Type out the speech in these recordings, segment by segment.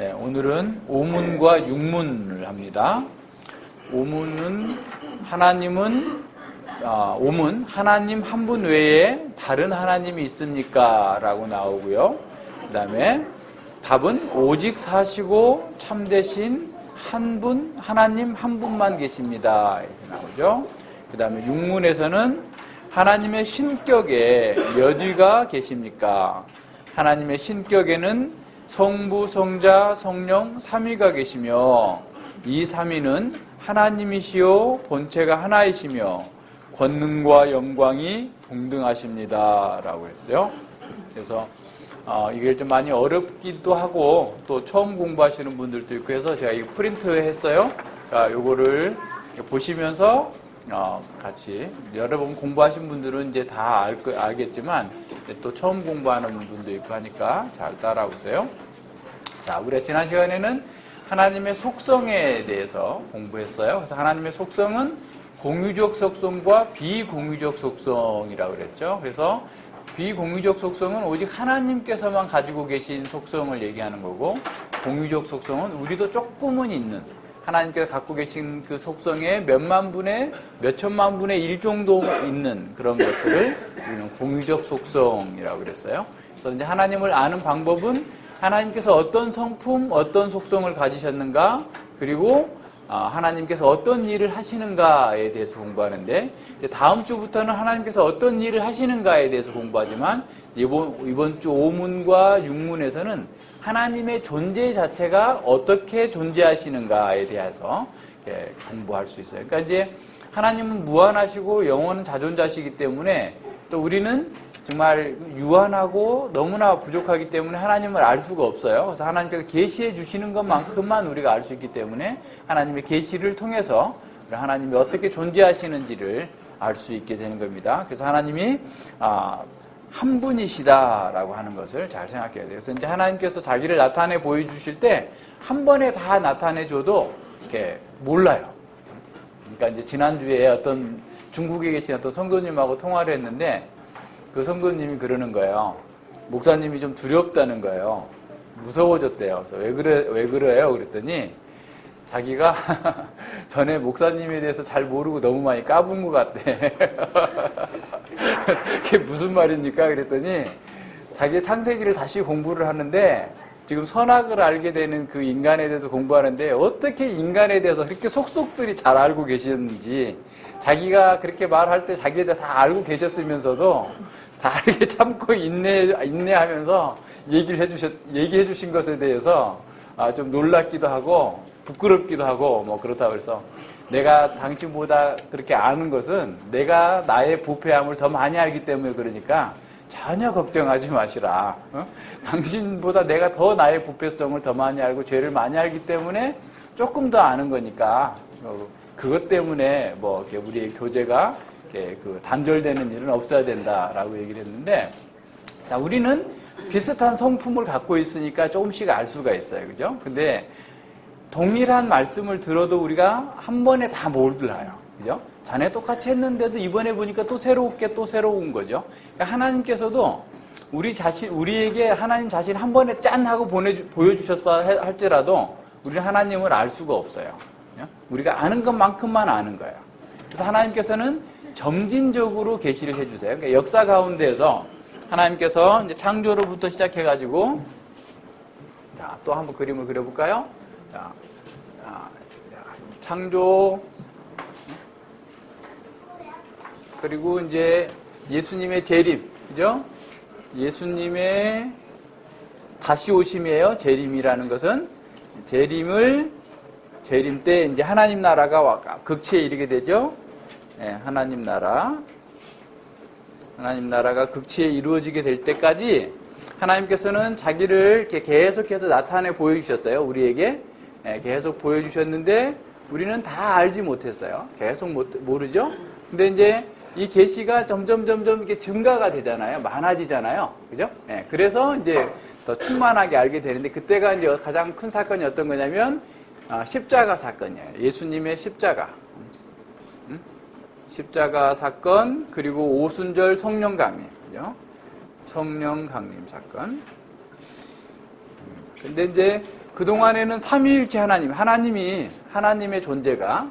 네, 오늘은 오문과 육문을 합니다. 오문은 오문, 하나님 한 분 외에 다른 하나님이 있습니까? 라고 나오고요. 그 다음에 답은 오직 사시고 참되신 하나님 한 분만 계십니다. 이렇게 나오죠. 그 다음에 육문에서는 하나님의 신격에 몇 위가 계십니까? 하나님의 신격에는 성부, 성자, 성령 3위가 계시며 이 3위는 하나님이시요 본체가 하나이시며 권능과 영광이 동등하십니다. 라고 했어요. 그래서 이게 좀 많이 어렵기도 하고 또 처음 공부하시는 분들도 있고 해서 제가 이 프린트 했어요. 자, 요거를 보시면서 같이 여러 번 공부하신 분들은 이제 다 알겠지만 또 처음 공부하는 분도 있고 하니까 잘 따라오세요. 자, 우리가 지난 시간에는 하나님의 속성에 대해서 공부했어요. 그래서 하나님의 속성은 공유적 속성과 비공유적 속성이라고 그랬죠. 그래서 비공유적 속성은 오직 하나님께서만 가지고 계신 속성을 얘기하는 거고, 공유적 속성은 우리도 조금은 있는, 하나님께서 갖고 계신 그 속성의 몇 천만 분의 1 정도 있는 그런 것들을 우리는 공유적 속성이라고 그랬어요. 그래서 이제 하나님을 아는 방법은 하나님께서 어떤 성품, 어떤 속성을 가지셨는가, 그리고 하나님께서 어떤 일을 하시는가에 대해서 공부하는데, 이제 다음 주부터는 하나님께서 어떤 일을 하시는가에 대해서 공부하지만, 이번 주 오문과 육문에서는 하나님의 존재 자체가 어떻게 존재하시는가에 대해서 공부할 수 있어요. 그러니까 이제 하나님은 무한하시고 영원은 자존자시기 때문에 또 우리는 정말 유한하고 너무나 부족하기 때문에 하나님을 알 수가 없어요. 그래서 하나님께서 계시해 주시는 것만큼만 우리가 알 수 있기 때문에 하나님의 계시를 통해서 하나님이 어떻게 존재하시는지를 알 수 있게 되는 겁니다. 그래서 하나님이 한 분이시다라고 하는 것을 잘 생각해야 돼요. 그래서 이제 하나님께서 자기를 나타내 보여주실 때 한 번에 다 나타내줘도 이렇게 몰라요. 그러니까 이제 지난주에 어떤 중국에 계신 어떤 성도님하고 통화를 했는데 그 성도님이 그러는 거예요. 목사님이 좀 두렵다는 거예요. 무서워졌대요. 그래서 왜 그래요? 그랬더니 자기가 전에 목사님에 대해서 잘 모르고 너무 많이 까분 것 같대. 그게 무슨 말입니까? 그랬더니 자기의 창세기를 다시 공부를 하는데 지금 선악을 알게 되는 그 인간에 대해서 공부하는데 어떻게 인간에 대해서 그렇게 속속들이 잘 알고 계시는지, 자기가 그렇게 말할 때 자기에 대해 다 알고 계셨으면서도 다 이렇게 참고 인내하면서 얘기해 주신 것에 대해서 좀 놀랍기도 하고 부끄럽기도 하고 뭐 그렇다고 해서, 내가 당신보다 그렇게 아는 것은 내가 나의 부패함을 더 많이 알기 때문에 그러니까 전혀 걱정하지 마시라. 당신보다 내가 더 나의 부패성을 더 많이 알고 죄를 많이 알기 때문에 조금 더 아는 거니까 그것 때문에 뭐 우리의 교제가 단절되는 일은 없어야 된다라고 얘기를 했는데, 자, 우리는 비슷한 성품을 갖고 있으니까 조금씩 알 수가 있어요. 그죠? 근데 동일한 말씀을 들어도 우리가 한 번에 다 몰라요. 그죠? 전에 똑같이 했는데도 이번에 보니까 또 새로운 거죠. 그러니까 하나님께서도 우리에게 하나님 자신 한 번에 짠 하고 보여주셨어 할지라도 우리는 하나님을 알 수가 없어요. 우리가 아는 것만큼만 아는 거예요. 그래서 하나님께서는 점진적으로 계시를 해주세요. 그러니까 역사 가운데에서 하나님께서 이제 창조로부터 시작해가지고, 자, 또 한번 그림을 그려볼까요? 자, 창조, 그리고 이제 예수님의 재림, 그죠? 예수님의 다시 오심이에요. 재림이라는 것은 재림 때 이제 하나님 나라가 극치에 이르게 되죠. 네, 하나님 나라가 극치에 이루어지게 될 때까지 하나님께서는 자기를 이렇게 계속해서 나타내 보여주셨어요. 우리에게 계속 보여주셨는데 우리는 다 알지 못했어요. 계속 모르죠. 근데 이제 이 계시가 점점 이렇게 증가가 되잖아요. 많아지잖아요. 그죠? 네, 그래서 이제 더 충만하게 알게 되는데, 그때가 이제 가장 큰 사건이 어떤 거냐면 십자가 사건이에요. 예수님의 십자가 사건, 그리고 오순절 성령 강림, 그죠? 성령 강림 사건. 근데 이제 그동안에는 삼위일체 하나님이 하나님의 존재가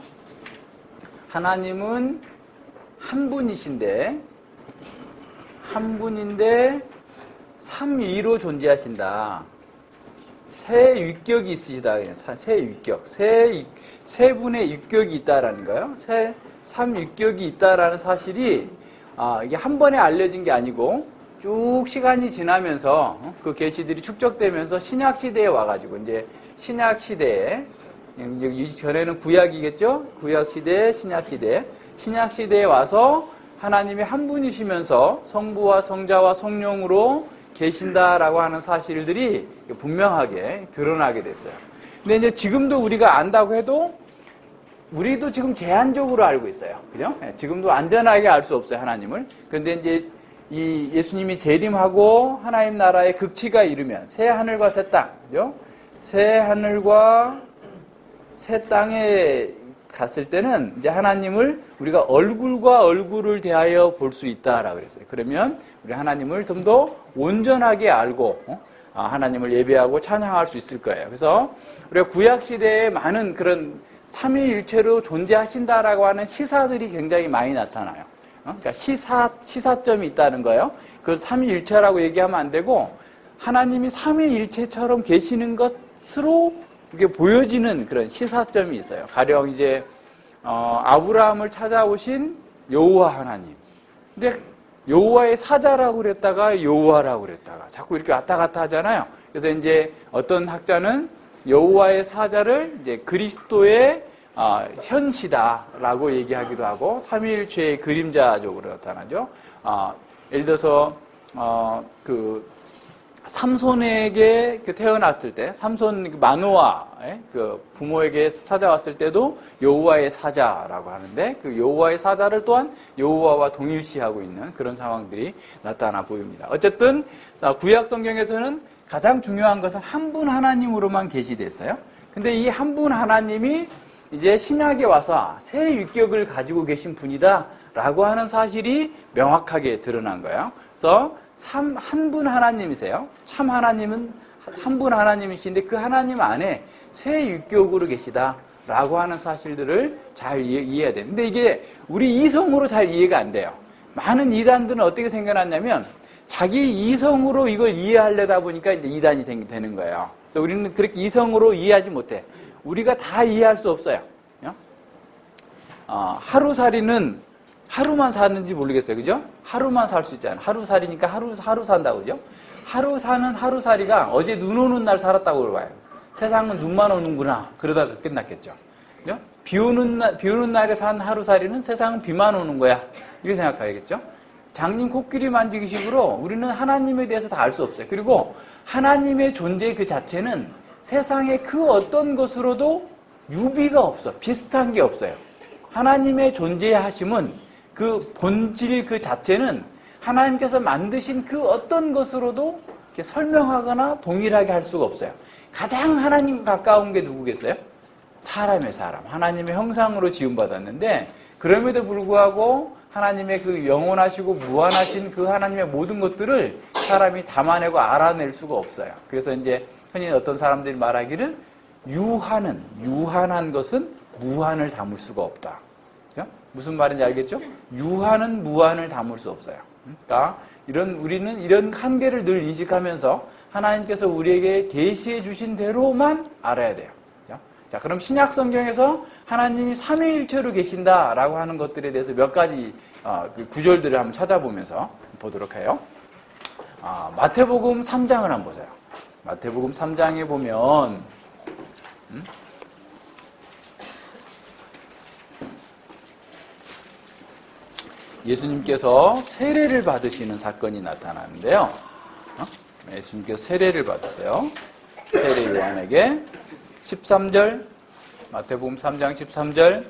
하나님은 한 분인데 삼위로 존재하신다. 세 위격이 있으시다. 세 위격. 세 분의 위격이 있다라는 거예요. 삼위격이 있다라는 사실이 이게 한 번에 알려진 게 아니고 쭉 시간이 지나면서 그 계시들이 축적되면서 신약 시대에 와가지고 이제 신약 시대에 여기 전에는 구약이겠죠? 구약 시대, 신약 시대에 와서 하나님이 한 분이시면서 성부와 성자와 성령으로 계신다라고 하는 사실들이 분명하게 드러나게 됐어요. 근데 이제 지금도 우리가 안다고 해도 우리도 지금 제한적으로 알고 있어요. 그죠? 지금도 안전하게 알 수 없어요, 하나님을. 그런데 이제 이 예수님이 재림하고 하나님 나라의 극치가 이르면 새 하늘과 새 땅, 그죠? 새 하늘과 새 땅에 갔을 때는 이제 하나님을 우리가 얼굴과 얼굴을 대하여 볼 수 있다라고 그랬어요. 그러면 우리 하나님을 좀 더 온전하게 알고 하나님을 예배하고 찬양할 수 있을 거예요. 그래서 우리가 구약 시대에 많은 그런 삼위일체로 존재하신다라고 하는 시사들이 굉장히 많이 나타나요. 그러니까 시사점이 있다는 거예요. 그걸 삼위일체라고 얘기하면 안 되고 하나님이 삼위일체처럼 계시는 것으로 이게 보여지는 그런 시사점이 있어요. 가령 이제 아브라함을 찾아오신 여호와 하나님. 근데 여호와의 사자라고 그랬다가 여호와라고 그랬다가 자꾸 이렇게 왔다 갔다 하잖아요. 그래서 이제 어떤 학자는 여호와의 사자를 이제 그리스도의 현시다라고 얘기하기도 하고 삼위일체의 그림자적으로 나타나죠. 예를 들어서 그 삼손에게 태어났을 때, 삼손 마노아의 그 부모에게 찾아왔을 때도 여호와의 사자라고 하는데 그 여호와의 사자를 또한 여호와와 동일시하고 있는 그런 상황들이 나타나 보입니다. 어쨌든 구약 성경에서는 가장 중요한 것은 한 분 하나님으로만 계시됐어요. 근데 이 한 분 하나님이 이제 신약에 와서 새 위격을 가지고 계신 분이다라고 하는 사실이 명확하게 드러난 거예요. 그래서 한 분 하나님이세요. 참 하나님은 한 분 하나님이신데 그 하나님 안에 새 위격으로 계시다라고 하는 사실들을 잘 이해해야 돼요. 근데 이게 우리 이성으로 잘 이해가 안 돼요. 많은 이단들은 어떻게 생겨났냐면 자기 이성으로 이걸 이해하려다 보니까 이제 이단이 되는 거예요. 그래서 우리는 그렇게 이성으로 이해하지 못해. 우리가 다 이해할 수 없어요. 하루살이는 하루만 사는지 모르겠어요. 그죠? 하루만 살 수 있잖아요. 하루살이니까 하루 산다고 그죠? 하루 사는 하루살이가 어제 눈 오는 날 살았다고 그러봐요. 세상은 눈만 오는구나. 그러다가 끝났겠죠. 그죠? 비 오는 날에 산 하루살이는 세상은 비만 오는 거야. 이렇게 생각하겠죠? 장님 코끼리 만지기 식으로 우리는 하나님에 대해서 다 알 수 없어요. 그리고 하나님의 존재 그 자체는 세상의 그 어떤 것으로도 유비가 없어. 비슷한 게 없어요. 하나님의 존재하심은 그 본질 그 자체는 하나님께서 만드신 그 어떤 것으로도 이렇게 설명하거나 동일하게 할 수가 없어요. 가장 하나님 가까운 게 누구겠어요? 사람의 사람. 하나님의 형상으로 지음받았는데 그럼에도 불구하고 하나님의 그 영원하시고 무한하신 그 하나님의 모든 것들을 사람이 담아내고 알아낼 수가 없어요. 그래서 이제 흔히 어떤 사람들이 말하기를 유한한 것은 무한을 담을 수가 없다. 무슨 말인지 알겠죠? 유한은 무한을 담을 수 없어요. 그러니까 우리는 이런 한계를 늘 인식하면서 하나님께서 우리에게 계시해 주신 대로만 알아야 돼요. 자, 그럼 신약 성경에서 하나님이 삼위일체로 계신다라고 하는 것들에 대해서 몇 가지 구절들을 한번 찾아보면서 보도록 해요. 마태복음 3장을 한번 보세요. 마태복음 3장에 보면 예수님께서 세례를 받으시는 사건이 나타나는데요. 예수님께서 세례를 받으세요. 세례 요한에게 13절, 마태복음 3장 13절.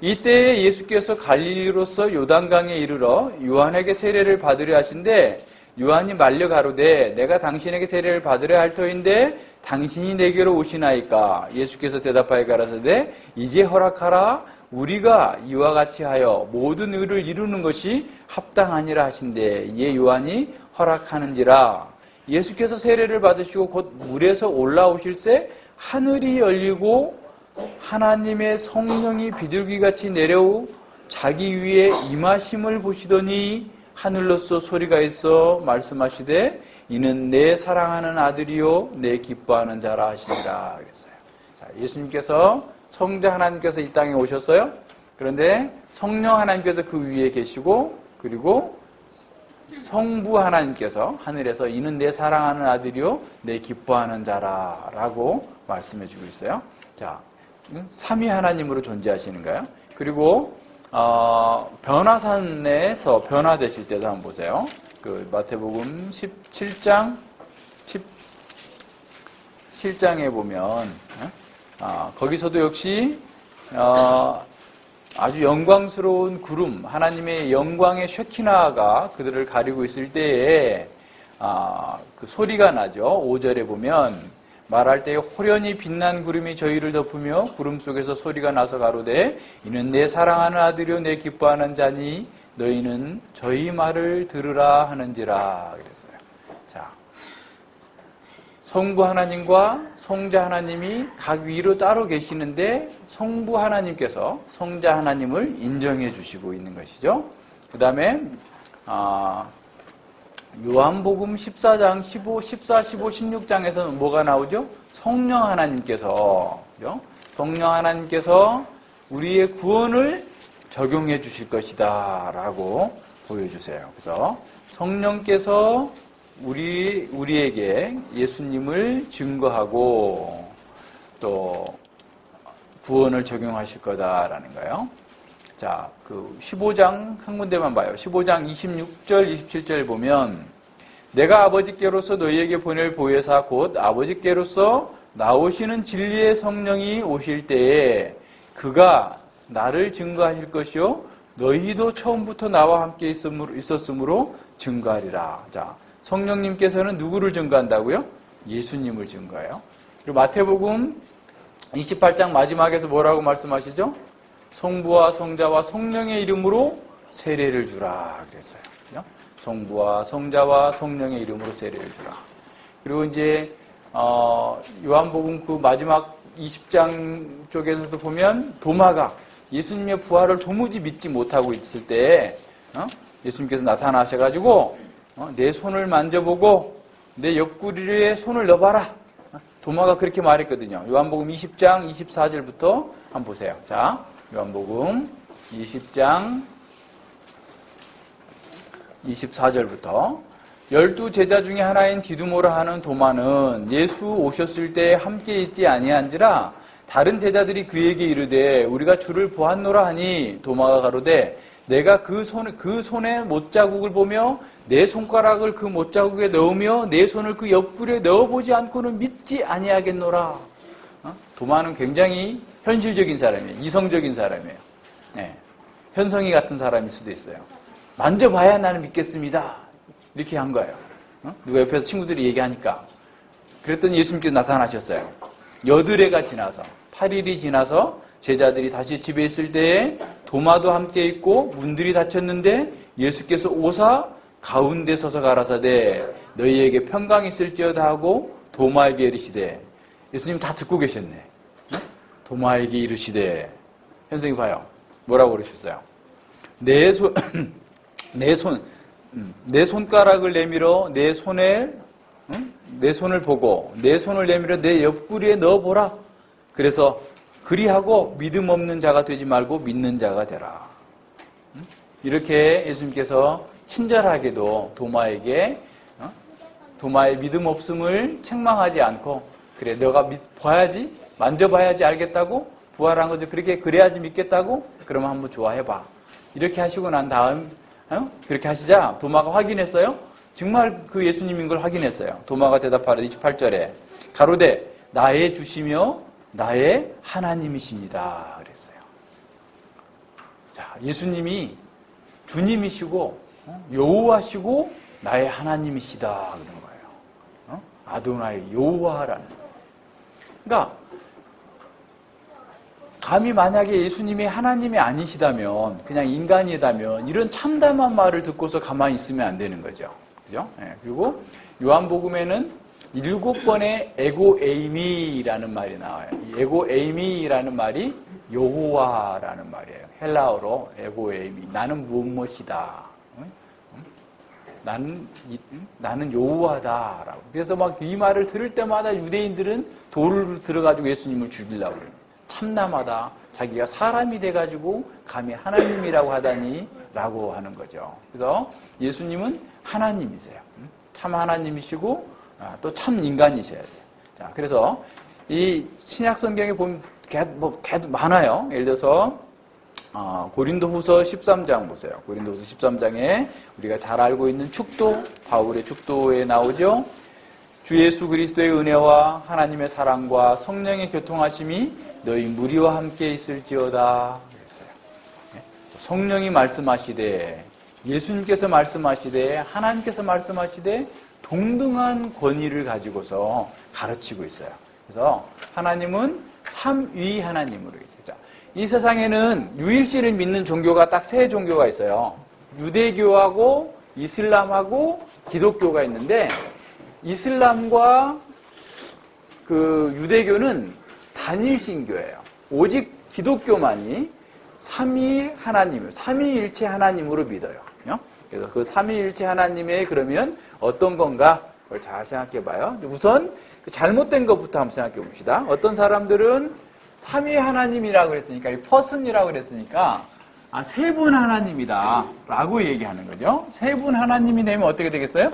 이때에 예수께서 갈릴리로서 요단강에 이르러 요한에게 세례를 받으려 하신데 요한이 말려 가로되 내가 당신에게 세례를 받으려 할 터인데 당신이 내게로 오시나이까. 예수께서 대답하여 가라사대 이제 허락하라. 우리가 이와 같이 하여 모든 의를 이루는 것이 합당하니라 하신대 이에 요한이 허락하는지라. 예수께서 세례를 받으시고 곧 물에서 올라오실새 하늘이 열리고 하나님의 성령이 비둘기같이 내려오 자기 위에 임하심을 보시더니 하늘로서 소리가 있어 말씀하시되 이는 내 사랑하는 아들이요 내 기뻐하는 자라 하시니라 그랬어요. 자, 예수님께서 성자 하나님께서 이 땅에 오셨어요. 그런데 성령 하나님께서 그 위에 계시고 그리고 성부 하나님께서 하늘에서 이는 내 사랑하는 아들이요 내 기뻐하는 자라라고 말씀해주고 있어요. 자, 삼위 하나님으로 존재하시는가요? 그리고 변화산에서 변화되실 때도 한번 보세요. 그 마태복음 17장 17장에 보면 거기서도 역시 아주 영광스러운 구름, 하나님의 영광의 쉐키나가 그들을 가리고 있을 때에 그 소리가 나죠. 5절에 보면 말할 때에 호련히 빛난 구름이 저희를 덮으며 구름 속에서 소리가 나서 가로되 이는 내 사랑하는 아들이요 내 기뻐하는 자니 너희는 저희 말을 들으라 하는지라 그랬어요. 자, 성부 하나님과 성자 하나님이 각 위로 따로 계시는데 성부 하나님께서 성자 하나님을 인정해 주시고 있는 것이죠. 그 다음에 요한복음 14장 15, 14, 15, 16장에서는 뭐가 나오죠? 성령 하나님께서 우리의 구원을 적용해 주실 것이다 라고 보여주세요. 그래서 성령께서 우리에게 예수님을 증거하고 또 구원을 적용하실 거다라는 거예요. 자, 그 15장 한 군데만 봐요. 15장 26절, 27절 보면 내가 아버지께로서 너희에게 보낼 보혜사 곧 아버지께로서 나오시는 진리의 성령이 오실 때에 그가 나를 증거하실 것이요 너희도 처음부터 나와 함께 있었으므로 증거하리라. 자, 성령님께서는 누구를 증거한다고요? 예수님을 증거해요. 그리고 마태복음 28장 마지막에서 뭐라고 말씀하시죠? 성부와 성자와 성령의 이름으로 세례를 주라 그랬어요. 성부와 성자와 성령의 이름으로 세례를 주라. 그리고 이제 요한복음 그 마지막 20장 쪽에서도 보면 도마가 예수님의 부활을 도무지 믿지 못하고 있을 때 예수님께서 나타나셔가지고 내 손을 만져보고 내 옆구리에 손을 넣어봐라. 도마가 그렇게 말했거든요. 요한복음 20장 24절부터 한번 보세요. 자, 요한복음 20장 24절부터 12 제자 중에 하나인 디두모라 하는 도마는 예수 오셨을 때 함께 있지 아니한지라 다른 제자들이 그에게 이르되 우리가 주를 보았노라 하니 도마가 가로되 내가 그 손에 못자국을 보며 내 손가락을 그 못자국에 넣으며 내 손을 그 옆구리에 넣어보지 않고는 믿지 아니하겠노라. 도마는 굉장히 현실적인 사람이에요. 이성적인 사람이에요. 네. 현성이 같은 사람일 수도 있어요. 만져봐야 나는 믿겠습니다. 이렇게 한 거예요. 누가 옆에서 친구들이 얘기하니까. 그랬더니 예수님께서 나타나셨어요. 여드레가 지나서 8일이 지나서 제자들이 다시 집에 있을 때에 도마도 함께 있고 문들이 닫혔는데 예수께서 오사 가운데 서서 가라사대 너희에게 평강이 있을지어다 하고 도마에게 이르시되 예수님 다 듣고 계셨네. 도마에게 이르시되 현성이 봐요. 뭐라고 그러셨어요? 내 손가락을 내밀어 내 손을 보고 내 손을 내밀어 내 옆구리에 넣어보라. 그래서 그리하고 믿음 없는 자가 되지 말고 믿는 자가 되라. 이렇게 예수님께서 친절하게도 도마의 믿음 없음을 책망하지 않고 그래 너가 봐야지 만져봐야지 알겠다고 부활한 거지 그래야지 믿겠다고 그러면 한번 좋아해봐. 이렇게 하시고 난 다음 그렇게 하시자 도마가 확인했어요. 정말 그 예수님인 걸 확인했어요. 도마가 대답하려 28절에 가로되 나의 주시며 나의 하나님이십니다. 그랬어요. 자, 예수님이 주님이시고 여호와시고 나의 하나님이시다 그런 거예요. 아도나이 여호와라는. 그러니까 감히 만약에 예수님이 하나님이 아니시다면 그냥 인간이다면 이런 참담한 말을 듣고서 가만히 있으면 안 되는 거죠. 그죠? 네. 그리고 요한복음에는 7번의 에고에이미라는 말이 나와요. 이 에고에이미라는 말이 여호와라는 말이에요. 헬라어로 에고에이미. 나는 무엇이다. 나는 여호와다라고. 그래서 막 이 말을 들을 때마다 유대인들은 돌을 들어가지고 예수님을 죽이려고 그래요. 참담하다. 자기가 사람이 돼가지고 감히 하나님이라고 하다니라고 하는 거죠. 그래서 예수님은 하나님이세요. 참 하나님이시고 또 참 인간이셔야 돼요. 자, 그래서 이 신약 성경에 보면 걔도 많아요. 예를 들어서 고린도후서 13장 보세요. 고린도후서 13장에 우리가 잘 알고 있는 축도, 바울의 축도에 나오죠. 주 예수 그리스도의 은혜와 하나님의 사랑과 성령의 교통하심이 너희 무리와 함께 있을지어다 그랬어요. 성령이 말씀하시되, 예수님께서 말씀하시되, 하나님께서 말씀하시되 동등한 권위를 가지고서 가르치고 있어요. 그래서 하나님은 삼위 하나님으로 얘기하죠. 이 세상에는 유일신을 믿는 종교가 딱 세 종교가 있어요. 유대교하고 이슬람하고 기독교가 있는데, 이슬람과 그 유대교는 단일신교예요. 오직 기독교만이 삼위일체 하나님으로 믿어요. 그래서 그 삼위일체 하나님의 그러면 어떤 건가? 그걸 잘 생각해 봐요. 우선 잘못된 것부터 한번 생각해 봅시다. 어떤 사람들은 삼위 하나님이라고 그랬으니까, 이 퍼슨이라고 그랬으니까, 세 분 하나님이다 라고 얘기하는 거죠. 세 분 하나님이 되면 어떻게 되겠어요?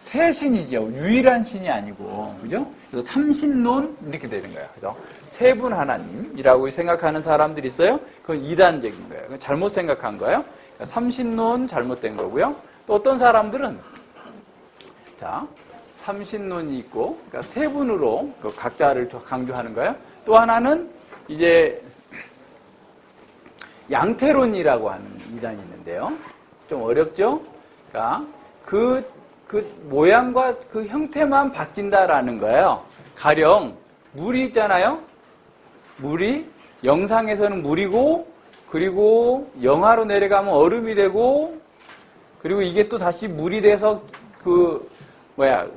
세 신이죠. 유일한 신이 아니고, 그죠? 그래서 삼신론 이렇게 되는 거예요. 그래서 세 분 하나님이라고 생각하는 사람들이 있어요. 그건 이단적인 거예요. 그건 잘못 생각한 거예요. 그러니까 삼신론 잘못된 거고요. 또 어떤 사람들은 삼신론이 있고, 그러니까 세 분으로 각자를 강조하는 거예요. 또 하나는 이제 양태론이라고 하는 이단이 있는데요. 좀 어렵죠? 그러니까 그 모양과 그 형태만 바뀐다라는 거예요. 가령 물이 있잖아요. 물이 영상에서는 물이고, 그리고 영하로 내려가면 얼음이 되고, 그리고 이게 또 다시 물이 돼서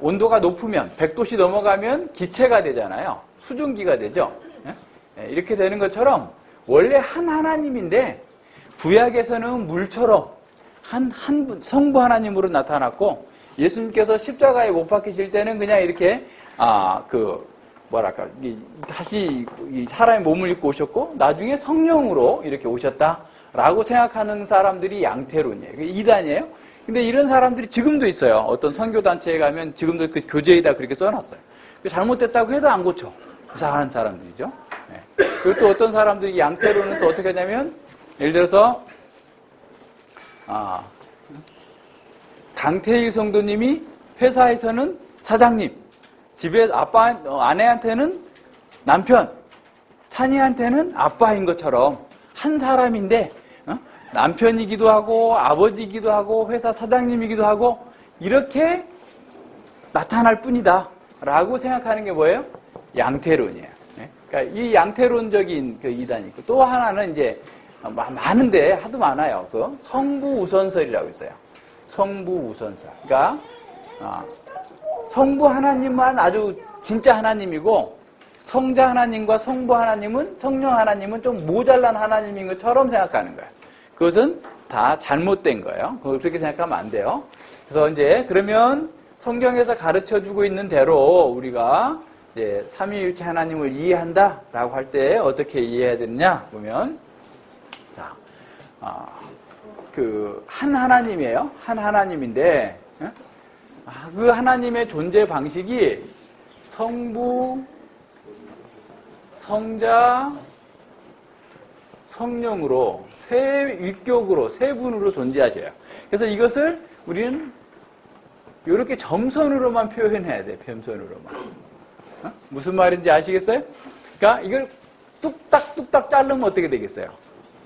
온도가 높으면 100도씨 넘어가면 기체가 되잖아요. 수증기가 되죠. 이렇게 되는 것처럼 원래 한 하나님인데 구약에서는 물처럼 한 성부 하나님으로 나타났고, 예수님께서 십자가에 못 박히실 때는 그냥 이렇게 다시 사람의 몸을 입고 오셨고, 나중에 성령으로 이렇게 오셨다라고 생각하는 사람들이 양태론이에요. 이단이에요. 근데 이런 사람들이 지금도 있어요. 어떤 선교단체에 가면 지금도 그 교재에다 그렇게 써놨어요. 잘못됐다고 해도 안 고쳐. 이상한 사람들이죠. 네. 그리고 또 어떤 사람들이 양태론은 또 어떻게 하냐면, 예를 들어서 강태일 성도님이 회사에서는 사장님, 집에 아내한테는 남편, 찬이한테는 아빠인 것처럼 한 사람인데 남편이기도 하고 아버지이기도 하고 회사 사장님이기도 하고 이렇게 나타날 뿐이다 라고 생각하는 게 뭐예요? 양태론이에요. 그러니까 이 양태론적인 그 이단이 있고, 또 하나는 이제 많은데 하도 많아요. 그 성부우선설이라고 있어요. 성부우선설. 그러니까 성부 하나님만 아주 진짜 하나님이고, 성자 하나님과 성부 하나님은, 성령 하나님은 좀 모자란 하나님인 것처럼 생각하는 거예요. 그것은 다 잘못된 거예요. 그렇게 생각하면 안 돼요. 그래서 이제 그러면 성경에서 가르쳐주고 있는 대로 우리가 이제 삼위일체 하나님을 이해한다라고 할 때 어떻게 이해해야 되느냐 보면, 한 하나님이에요. 한 하나님인데, 그 하나님의 존재 방식이 성부, 성자, 성령으로 위격으로 세 분으로 존재하셔요. 그래서 이것을 우리는 이렇게 점선으로만 표현해야 돼. 점선으로만. 무슨 말인지 아시겠어요? 그러니까 이걸 뚝딱뚝딱 자르면 어떻게 되겠어요?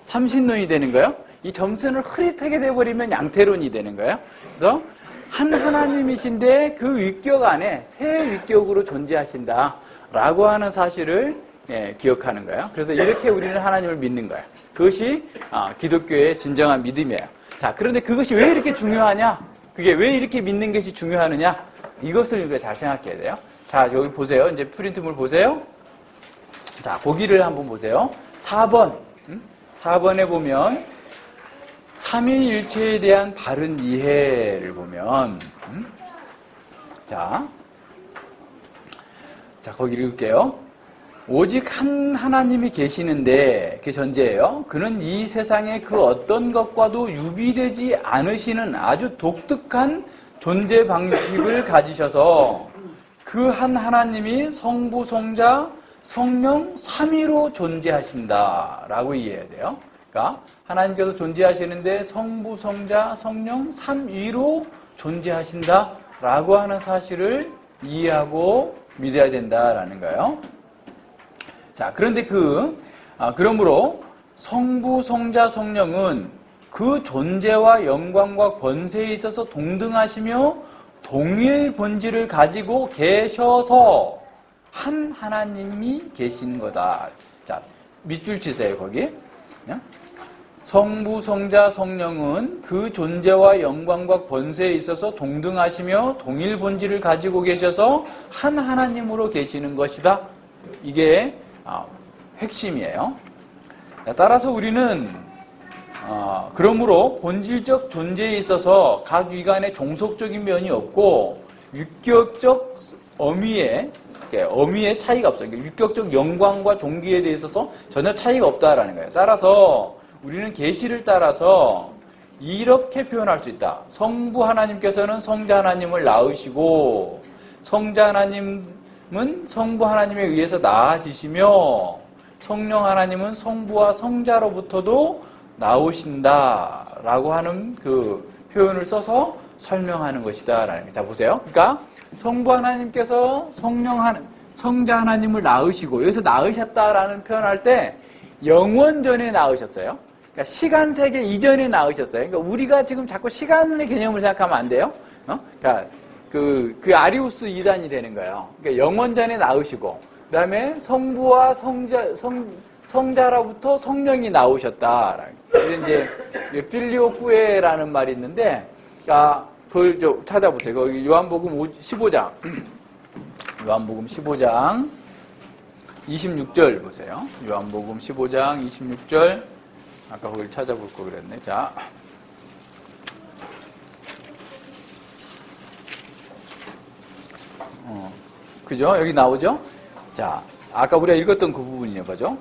삼신론이 되는 거예요. 이 점선을 흐릿하게 돼버리면 양태론이 되는 거예요. 그래서 한 하나님이신데 그 위격 안에 세 위격으로 존재하신다라고 하는 사실을 기억하는 거예요. 그래서 이렇게 우리는 하나님을 믿는 거예요. 그것이 기독교의 진정한 믿음이에요. 자, 그런데 그것이 왜 이렇게 중요하냐? 그게 왜 이렇게 믿는 것이 중요하느냐? 이것을 우리가 잘 생각해야 돼요. 자, 여기 보세요. 이제 프린트물 보세요. 자, 보기를 한번 보세요. 4번. 4번에 보면 삼위일체에 대한 바른 이해를 보면 자, 거기 읽을게요. 오직 한 하나님이 계시는데, 그게 전제예요. 그는 이 세상의 그 어떤 것과도 유비되지 않으시는 아주 독특한 존재 방식을 가지셔서 그 한 하나님이 성부, 성자, 성령 삼위로 존재하신다라고 이해해야 돼요. 그러니까 하나님께서 존재하시는데 성부, 성자, 성령 삼위로 존재하신다라고 하는 사실을 이해하고 믿어야 된다라는 거예요. 자, 그런데 그러므로 성부, 성자, 성령은 그 존재와 영광과 권세에 있어서 동등하시며 동일 본질을 가지고 계셔서 한 하나님이 계신 거다. 자, 밑줄 치세요, 거기. 성부, 성자, 성령은 그 존재와 영광과 권세에 있어서 동등하시며 동일 본질을 가지고 계셔서 한 하나님으로 계시는 것이다. 이게 핵심이에요. 따라서 우리는 그러므로 본질적 존재에 있어서 각 위간에 종속적인 면이 없고 유격적 어미의 차이가 없어요. 유격적 영광과 종기에 대해서 전혀 차이가 없다라는 거예요. 따라서 우리는 계시를 따라서 이렇게 표현할 수 있다. 성부 하나님께서는 성자 하나님을 낳으시고 성자 하나님은 성부 하나님에 의해서 낳아지시며 성령 하나님은 성부와 성자로부터도 나오신다라고 하는 그 표현을 써서 설명하는 것이다라는 거예요. 자, 보세요. 그러니까 성부 하나님께서 성자 하나님을 낳으시고 여기서 낳으셨다라는 표현할 때 영원전에 낳으셨어요. 그러니까 시간 세계 이전에 낳으셨어요. 그러니까 우리가 지금 자꾸 시간의 개념을 생각하면 안 돼요. 그러니까 그 아리우스 2단이 되는 거예요. 그러니까 영원전에 낳으시고 그다음에 성부와 성자로부터 성령이 나오셨다. 그래서 이제 필리오쿠에라는 말이 있는데, 그걸 좀 찾아보세요. 거기 요한복음 15장, 요한복음 15장 26절 보세요. 요한복음 15장 26절. 아까 거기를 찾아볼 거 그랬네. 자. 그죠? 여기 나오죠? 자, 아까 우리가 읽었던 그 부분이에요. 뭐죠?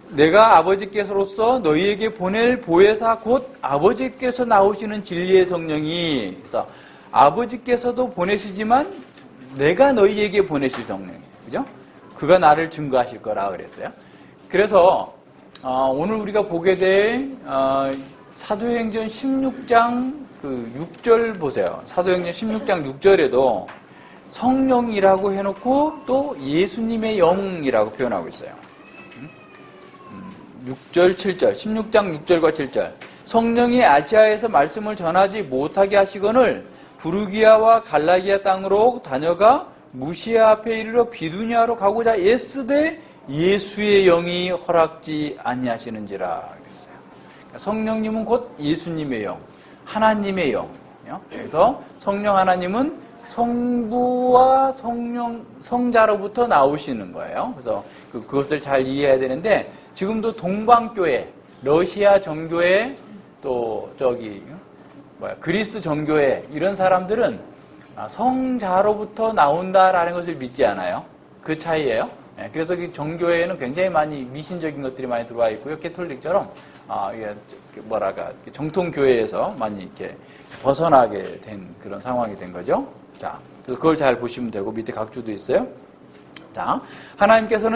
내가 아버지께서로서 너희에게 보낼 보혜사 곧 아버지께서 나오시는 진리의 성령이, 그래서 아버지께서도 보내시지만 내가 너희에게 보내실 성령이에요. 그죠? 그가 나를 증거하실 거라 그랬어요. 그래서 오늘 우리가 보게 될 사도행전 16장 그 6절 보세요. 사도행전 16장 6절에도 성령이라고 해놓고 또 예수님의 영이라고 표현하고 있어요. 6절, 7절, 16장 6절과 7절. 성령이 아시아에서 말씀을 전하지 못하게 하시거늘 부르기아와 갈라기아 땅으로 다녀가 무시아 앞에 이르러 비두니아로 가고자 애쓰되 예수의 영이 허락지 아니하시는지라 그랬어요. 성령님은 곧 예수님의 영, 하나님의 영. 그래서 성령 하나님은 성부와 성자로부터 나오시는 거예요. 그래서 그것을 잘 이해해야 되는데 지금도 동방교회, 러시아 정교회, 또 그리스 정교회 이런 사람들은 성자로부터 나온다라는 것을 믿지 않아요. 그 차이예요. 그래서 정교회에는 굉장히 많이 미신적인 것들이 많이 들어와 있고요. 캐톨릭처럼 정통교회에서 많이 이렇게 벗어나게 된 그런 상황이 된 거죠. 자, 그래서 그걸 잘 보시면 되고 밑에 각주도 있어요. 자, 하나님께서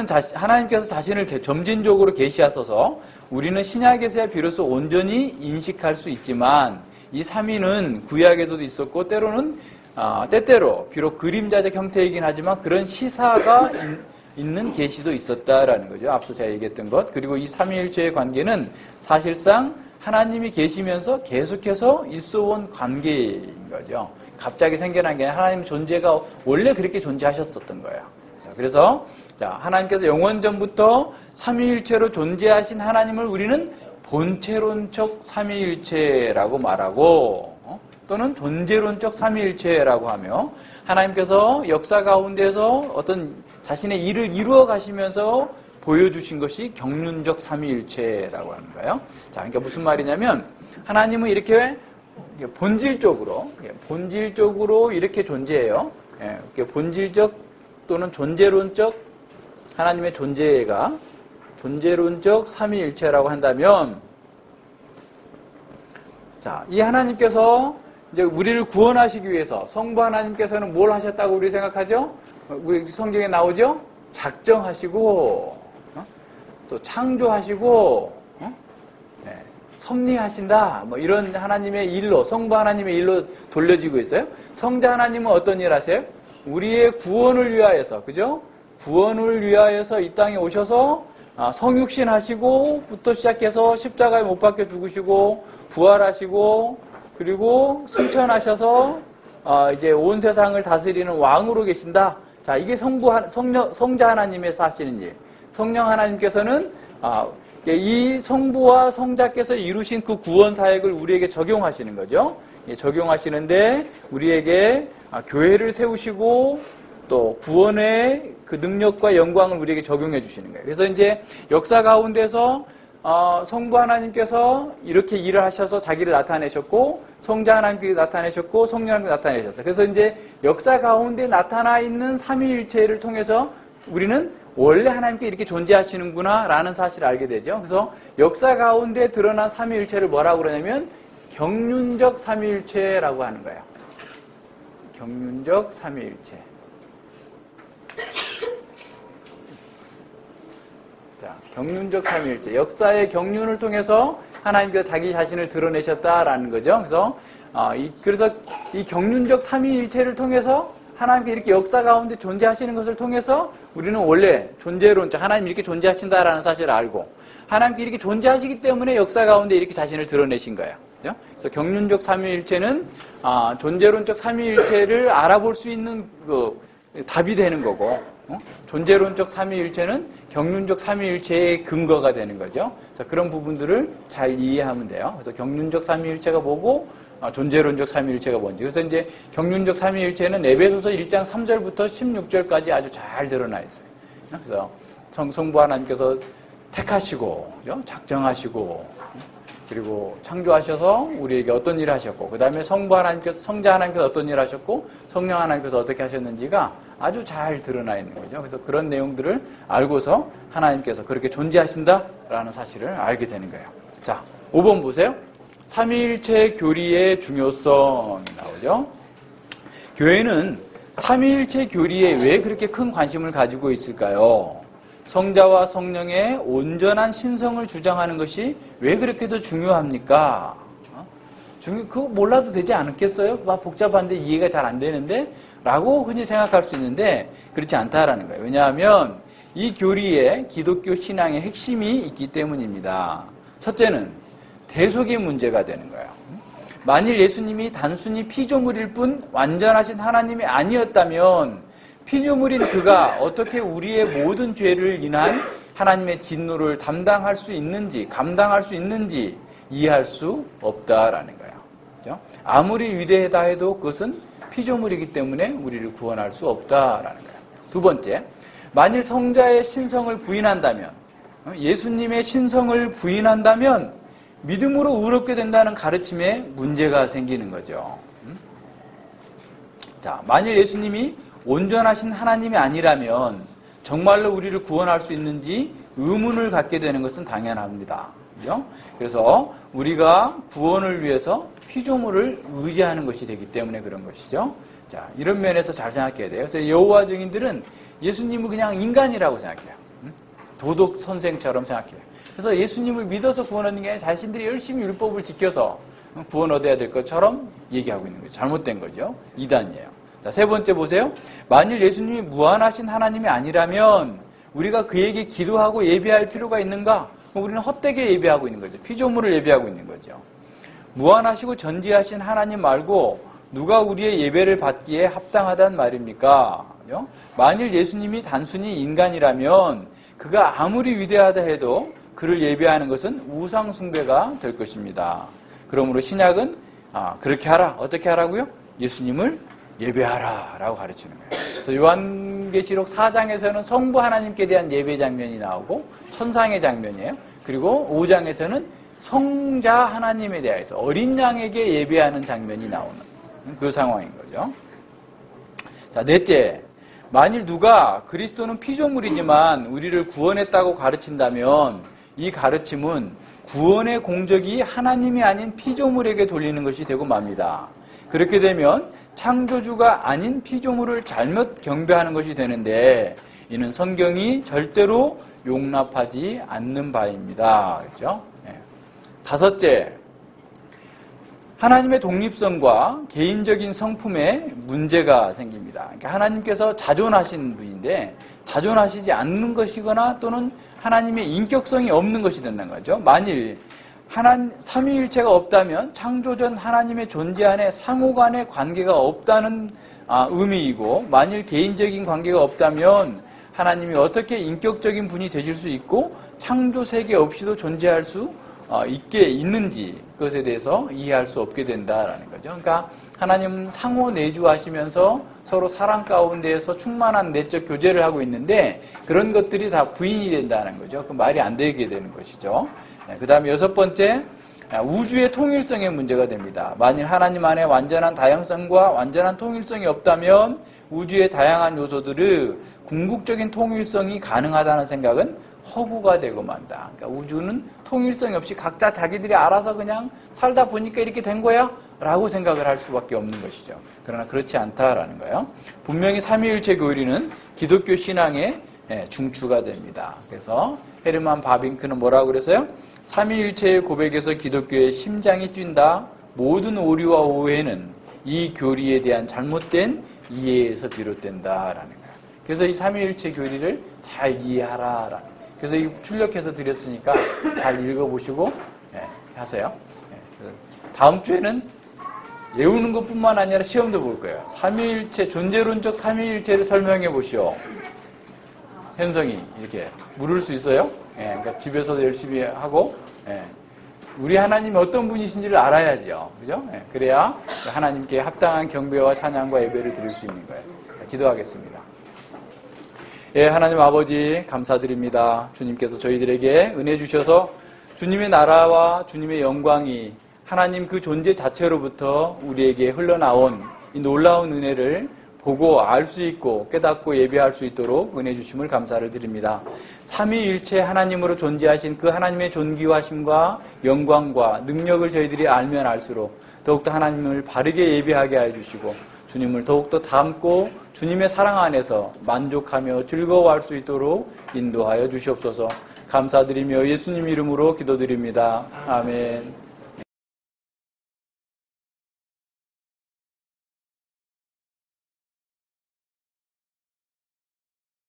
자신을 점진적으로 계시하셔서 우리는 신약에서야 비로소 온전히 인식할 수 있지만 이 삼위는 구약에도 있었고 때때로 비록 그림자적 형태이긴 하지만 그런 시사가 있는 계시도 있었다라는 거죠. 앞서 제가 얘기했던 것. 그리고 이 삼위일체의 관계는 사실상 하나님이 계시면서 계속해서 있어온 관계인 거죠. 갑자기 생겨난 게 아니라 하나님 존재가 원래 그렇게 존재하셨었던 거예요. 그래서 하나님께서 영원전부터 삼위일체로 존재하신 하나님을 우리는 본체론적 삼위일체라고 말하고 또는 존재론적 삼위일체라고 하며 하나님께서 역사 가운데서 어떤 자신의 일을 이루어 가시면서 보여주신 것이 경륜적 삼위일체라고 하는 거예요. 자, 그러니까 무슨 말이냐면 하나님은 이렇게 본질적으로 이렇게 존재해요. 본질적 또는 존재론적 하나님의 존재가 존재론적 삼위일체라고 한다면, 자, 이 하나님께서 이제 우리를 구원하시기 위해서 성부 하나님께서는 뭘 하셨다고 우리 생각하죠? 우리 성경에 나오죠? 작정하시고, 또 창조하시고, 섭리하신다. 뭐 이런 하나님의 일로, 성부 하나님의 일로 돌려지고 있어요. 성자 하나님은 어떤 일 하세요? 우리의 구원을 위하여서, 그죠? 구원을 위하여서 이 땅에 오셔서 성육신 하시고부터 시작해서 십자가에 못 박혀 죽으시고 부활하시고 그리고 승천하셔서 이제 온 세상을 다스리는 왕으로 계신다. 자, 이게 성자 하나님의 하시는 일. 성령 하나님께서는 이 성부와 성자께서 이루신 그 구원 사역을 우리에게 적용하시는 거죠. 적용하시는데 우리에게 교회를 세우시고 또 구원의 그 능력과 영광을 우리에게 적용해 주시는 거예요. 그래서 이제 역사 가운데서 성부 하나님께서 이렇게 일을 하셔서 자기를 나타내셨고 성자 하나님께서 나타내셨고 성령 하나님께서 나타내셨어요. 그래서 이제 역사 가운데 나타나 있는 삼위일체를 통해서 우리는 원래 하나님께 이렇게 존재하시는구나 라는 사실을 알게 되죠. 그래서 역사 가운데 드러난 삼위일체를 뭐라고 그러냐면 경륜적 삼위일체라고 하는 거예요. 경륜적 삼위일체. 자, 경륜적 삼위일체. 역사의 경륜을 통해서 하나님께서 자기 자신을 드러내셨다라는 거죠. 그래서 이 경륜적 삼위일체를 통해서 하나님께 이렇게 역사 가운데 존재하시는 것을 통해서 우리는 원래 존재론적 하나님 이렇게 존재하신다라는 사실을 알고 하나님께 이렇게 존재하시기 때문에 역사 가운데 이렇게 자신을 드러내신 거예요. 그래서 경륜적 삼위일체는 존재론적 삼위일체를 알아볼 수 있는 그 답이 되는 거고 존재론적 삼위일체는 경륜적 삼위일체의 근거가 되는 거죠. 그래서 그런 부분들을 잘 이해하면 돼요. 그래서 경륜적 삼위일체가 뭐고 존재론적 삼위일체가 뭔지. 그래서 이제 경륜적 삼위일체는 에베소서 1장 3절부터 16절까지 아주 잘 드러나 있어요. 그래서 성부 하나님께서 택하시고 작정하시고 그리고 창조하셔서 우리에게 어떤 일을 하셨고 그 다음에 성자 하나님께서 어떤 일을 하셨고 성령 하나님께서 어떻게 하셨는지가 아주 잘 드러나 있는 거죠. 그래서 그런 내용들을 알고서 하나님께서 그렇게 존재하신다라는 사실을 알게 되는 거예요. 자, 5번 보세요. 삼위일체 교리의 중요성 나오죠. 교회는 삼위일체 교리에 왜 그렇게 큰 관심을 가지고 있을까요? 성자와 성령의 온전한 신성을 주장하는 것이 왜 그렇게도 중요합니까? 그거 몰라도 되지 않겠어요? 막 복잡한데 이해가 잘 안 되는데? 라고 흔히 생각할 수 있는데 그렇지 않다라는 거예요. 왜냐하면 이 교리에 기독교 신앙의 핵심이 있기 때문입니다. 첫째는 대속의 문제가 되는 거예요. 만일 예수님이 단순히 피조물일 뿐 완전하신 하나님이 아니었다면 피조물인 그가 어떻게 우리의 모든 죄를 인한 하나님의 진노를 감당할 수 있는지 이해할 수 없다라는 거예요. 그렇죠? 아무리 위대하다 해도 그것은 피조물이기 때문에 우리를 구원할 수 없다라는 거예요. 두 번째, 만일 성자의 신성을 부인한다면, 예수님의 신성을 부인한다면 믿음으로 의롭게 된다는 가르침에 문제가 생기는 거죠. 자, 만일 예수님이 온전하신 하나님이 아니라면 정말로 우리를 구원할 수 있는지 의문을 갖게 되는 것은 당연합니다. 그렇죠? 그래서 우리가 구원을 위해서 피조물을 의지하는 것이 되기 때문에 그런 것이죠. 자, 이런 면에서 잘 생각해야 돼요. 그래서 여호와 증인들은 예수님을 그냥 인간이라고 생각해요. 도덕 선생처럼 생각해요. 그래서 예수님을 믿어서 구원 얻는 게 아니라 자신들이 열심히 율법을 지켜서 구원 얻어야 될 것처럼 얘기하고 있는 거죠. 잘못된 거죠. 이단이에요. 자, 세 번째 보세요. 만일 예수님이 무한하신 하나님이 아니라면 우리가 그에게 기도하고 예배할 필요가 있는가? 우리는 헛되게 예배하고 있는 거죠. 피조물을 예배하고 있는 거죠. 무한하시고 전지하신 하나님 말고 누가 우리의 예배를 받기에 합당하단 말입니까? 만일 예수님이 단순히 인간이라면 그가 아무리 위대하다 해도 그를 예배하는 것은 우상 숭배가 될 것입니다. 그러므로 신약은 그렇게 하라. 어떻게 하라고요? 예수님을 예배하라 라고 가르치는 거예요. 그래서 요한계시록 4장에서는 성부 하나님께 대한 예배 장면이 나오고 천상의 장면이에요. 그리고 5장에서는 성자 하나님에 대해서 어린 양에게 예배하는 장면이 나오는 그 상황인 거죠. 자, 넷째, 만일 누가 그리스도는 피조물이지만 우리를 구원했다고 가르친다면 이 가르침은 구원의 공적이 하나님이 아닌 피조물에게 돌리는 것이 되고 맙니다. 그렇게 되면 창조주가 아닌 피조물을 잘못 경배하는 것이 되는데 이는 성경이 절대로 용납하지 않는 바입니다. 그렇죠? 다섯째, 하나님의 독립성과 개인적인 성품에 문제가 생깁니다. 그러니까 하나님께서 자존하신 분인데 자존하시지 않는 것이거나 또는 하나님의 인격성이 없는 것이 된다는 거죠. 만일 삼위일체가 없다면 창조전 하나님의 존재 안에 상호 간의 관계가 없다는 의미이고, 만일 개인적인 관계가 없다면 하나님이 어떻게 인격적인 분이 되실 수 있고 창조 세계 없이도 존재할 수 있게 있는지 그것에 대해서 이해할 수 없게 된다라는 거죠. 그러니까 하나님은 상호 내주하시면서 서로 사랑 가운데에서 충만한 내적 교제를 하고 있는데 그런 것들이 다 부인이 된다는 거죠. 그 말이 안 되게 되는 것이죠. 그 다음에 여섯 번째, 우주의 통일성의 문제가 됩니다. 만일 하나님 안에 완전한 다양성과 완전한 통일성이 없다면 우주의 다양한 요소들의 궁극적인 통일성이 가능하다는 생각은 허구가 되고 만다. 그러니까 우주는 통일성이 없이 각자 자기들이 알아서 그냥 살다 보니까 이렇게 된 거야? 라고 생각을 할 수밖에 없는 것이죠. 그러나 그렇지 않다라는 거예요. 분명히 삼위일체 교리는 기독교 신앙의 중추가 됩니다. 그래서 헤르만 바빙크는 뭐라고 그랬어요? 삼위일체의 고백에서 기독교의 심장이 뛴다. 모든 오류와 오해는 이 교리에 대한 잘못된 이해에서 비롯된다라는 거예요. 그래서 이 삼위일체 교리를 잘 이해하라라는. 그래서 이 출력해서 드렸으니까 잘 읽어보시고 하세요. 다음 주에는 외우는 것뿐만 아니라 시험도 볼 거예요. 삼위일체, 존재론적 삼위일체를 설명해 보시오. 현성이 이렇게 물을 수 있어요? 그러니까 집에서도 열심히 하고, 우리 하나님이 어떤 분이신지를 알아야죠. 그죠? 그래야 하나님께 합당한 경배와 찬양과 예배를 드릴 수 있는 거예요. 기도하겠습니다. 하나님 아버지 감사드립니다. 주님께서 저희들에게 은혜 주셔서 주님의 나라와 주님의 영광이 하나님 그 존재 자체로부터 우리에게 흘러나온 이 놀라운 은혜를 보고 알 수 있고 깨닫고 예배할 수 있도록 은혜 주심을 감사를 드립니다. 삼위일체 하나님으로 존재하신 그 하나님의 존귀하심과 영광과 능력을 저희들이 알면 알수록 더욱더 하나님을 바르게 예배하게 하여 주시고 주님을 더욱더 닮고 주님의 사랑 안에서 만족하며 즐거워할 수 있도록 인도하여 주시옵소서. 감사드리며 예수님 이름으로 기도드립니다. 아멘.